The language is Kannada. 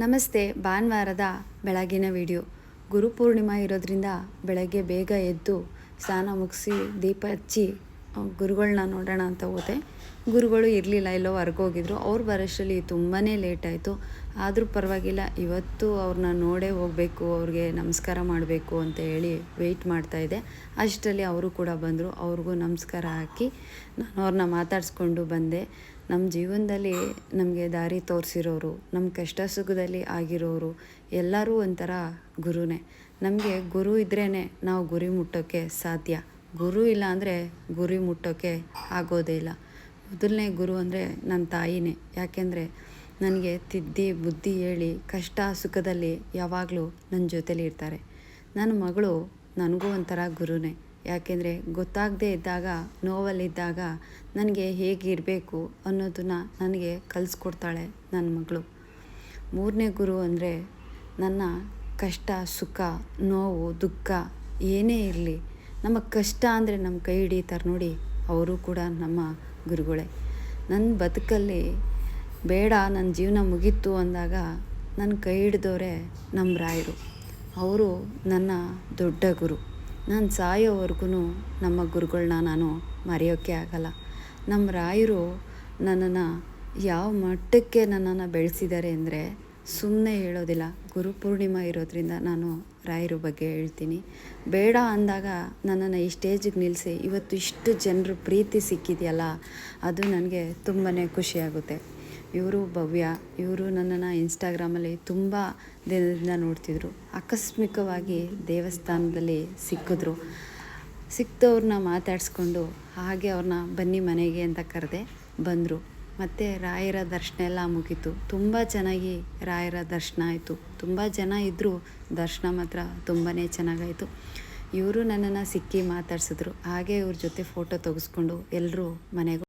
ನಮಸ್ತೆ. ಭಾನುವಾರದ ಬೆಳಗಿನ ವಿಡಿಯೋ. ಗುರುಪೂರ್ಣಿಮಾ ಇರೋದ್ರಿಂದ ಬೆಳಗ್ಗೆ ಬೇಗ ಎದ್ದು ಸ್ನಾನ ಮುಗಿಸಿ ದೀಪ ಹಚ್ಚಿ ಗುರುಗಳನ್ನ ನೋಡೋಣ ಅಂತ ಹೋದೆ. ಗುರುಗಳು ಇರಲಿಲ್ಲ, ಎಲ್ಲೋ ಹೊರ್ಗೋಗಿದ್ರು. ಅವ್ರು ಬರೋಷ್ಟರಲ್ಲಿ ತುಂಬಾ ಲೇಟ್ ಆಯಿತು. ಆದರೂ ಪರವಾಗಿಲ್ಲ, ಇವತ್ತು ಅವ್ರನ್ನ ನೋಡೇ ಹೋಗಬೇಕು, ಅವ್ರಿಗೆ ನಮಸ್ಕಾರ ಮಾಡಬೇಕು ಅಂತ ಹೇಳಿ ವೆಯ್ಟ್ ಮಾಡ್ತಾಯಿದ್ದೆ. ಅಷ್ಟರಲ್ಲಿ ಅವರು ಕೂಡ ಬಂದರು. ಅವ್ರಿಗೂ ನಮಸ್ಕಾರ ಹಾಕಿ ನಾನು ಅವ್ರನ್ನ ಮಾತಾಡಿಸ್ಕೊಂಡು ಬಂದೆ. ನಮ್ಮ ಜೀವನದಲ್ಲಿ ನಮಗೆ ದಾರಿ ತೋರಿಸಿರೋರು, ನಮ್ಮ ಕಷ್ಟ ಸುಖದಲ್ಲಿ ಆಗಿರೋರು ಎಲ್ಲರೂ ಒಂಥರ ಗುರುನೇ. ನಮಗೆ ಗುರು ಇದ್ರೇ ನಾವು ಗುರಿ ಮುಟ್ಟೋಕ್ಕೆ ಸಾಧ್ಯ. ಗುರು ಇಲ್ಲ ಅಂದರೆ ಗುರಿ ಮುಟ್ಟೋಕ್ಕೆ ಆಗೋದೇ ಇಲ್ಲ. ಮೊದಲನೇ ಗುರು ಅಂದರೆ ನನ್ನ ತಾಯಿನೇ. ಯಾಕೆಂದರೆ ನನಗೆ ತಿದ್ದಿ ಬುದ್ಧಿ ಹೇಳಿ ಕಷ್ಟ ಸುಖದಲ್ಲಿ ಯಾವಾಗಲೂ ನನ್ನ ಜೊತೇಲಿ ಇರ್ತಾರೆ. ನನ್ನ ಮಗಳು ನನಗೂ ಒಂಥರ ಗುರುನೇ. ಯಾಕೆಂದರೆ ಗೊತ್ತಾಗದೇ ಇದ್ದಾಗ, ನೋವಲ್ಲಿದ್ದಾಗ ನನಗೆ ಹೇಗಿರಬೇಕು ಅನ್ನೋದನ್ನು ನನಗೆ ಕಲಿಸ್ಕೊಡ್ತಾಳೆ ನನ್ನ ಮಗಳು. ಮೂರನೇ ಗುರು ಅಂದರೆ ನನ್ನ ಕಷ್ಟ ಸುಖ ನೋವು ದುಃಖ ಏನೇ ಇರಲಿ, ನಮ್ಮ ಕಷ್ಟ ಅಂದರೆ ನಮ್ಮ ಕೈ ಹಿಡಿತಾರೆ ನೋಡಿ, ಅವರು ಕೂಡ ನಮ್ಮ ಗುರುಗಳೇ. ನನ್ನ ಬದುಕಲ್ಲಿ ಬೇಡ, ನನ್ನ ಜೀವನ ಮುಗೀತು ಅಂದಾಗ ನನ್ನ ಕೈ ಹಿಡಿದವರೇ ನಮ್ಮ ರಾಯರು. ಅವರು ನನ್ನ ದೊಡ್ಡ ಗುರು. ನಾನು ಸಾಯೋವರೆಗೂ ನಮ್ಮ ಗುರುಗಳನ್ನ ನಾನು ಮರೆಯೋಕ್ಕೆ ಆಗಲ್ಲ. ನಮ್ಮ ರಾಯರು ನನ್ನನ್ನು ಯಾವ ಮಟ್ಟಕ್ಕೆ ನನ್ನನ್ನು ಬೆಳೆಸಿದ್ದಾರೆ ಅಂದರೆ ಸುಮ್ಮನೆ ಹೇಳೋದಿಲ್ಲ. ಗುರುಪೂರ್ಣಿಮಾ ಇರೋದ್ರಿಂದ ನಾನು ರಾಯರ ಬಗ್ಗೆ ಹೇಳ್ತೀನಿ. ಬೇಡ ಅಂದಾಗ ನನ್ನನ್ನು ಈ ಸ್ಟೇಜಿಗೆ ನಿಲ್ಲಿಸಿ ಇವತ್ತು ಇಷ್ಟು ಜನರು ಪ್ರೀತಿ ಸಿಕ್ಕಿದೆಯಲ್ಲ, ಅದು ನನಗೆ ತುಂಬಾ ಖುಷಿಯಾಗುತ್ತೆ. ಇವರು ಭವ್ಯ, ಇವರು ನನ್ನನ್ನು ಇನ್ಸ್ಟಾಗ್ರಾಮಲ್ಲಿ ತುಂಬ ದಿನದಿಂದ ನೋಡ್ತಿದ್ರು. ಆಕಸ್ಮಿಕವಾಗಿ ದೇವಸ್ಥಾನದಲ್ಲಿ ಸಿಕ್ಕಿದ್ರು. ಸಿಕ್ತವ್ರನ್ನ ಮಾತಾಡಿಸ್ಕೊಂಡು ಹಾಗೆ ಅವ್ರನ್ನ ಬನ್ನಿ ಮನೆಗೆ ಅಂತ ಕರೆದೆ. ಬಂದರು. ಮತ್ತು ರಾಯರ ದರ್ಶನ ಎಲ್ಲ ಮುಗೀತು. ತುಂಬ ಚೆನ್ನಾಗಿ ರಾಯರ ದರ್ಶನ ಆಯಿತು. ತುಂಬ ಜನ ಇದ್ದರು, ದರ್ಶನ ಮಾತ್ರ ತುಂಬಾ ಚೆನ್ನಾಗಾಯಿತು. ಇವರು ನನ್ನನ್ನು ಸಿಕ್ಕಿ ಮಾತಾಡ್ಸಿದ್ರು. ಹಾಗೆ ಇವ್ರ ಜೊತೆ ಫೋಟೋ ತೆಗೆಸ್ಕೊಂಡು ಎಲ್ಲರೂ ಮನೆಗೆ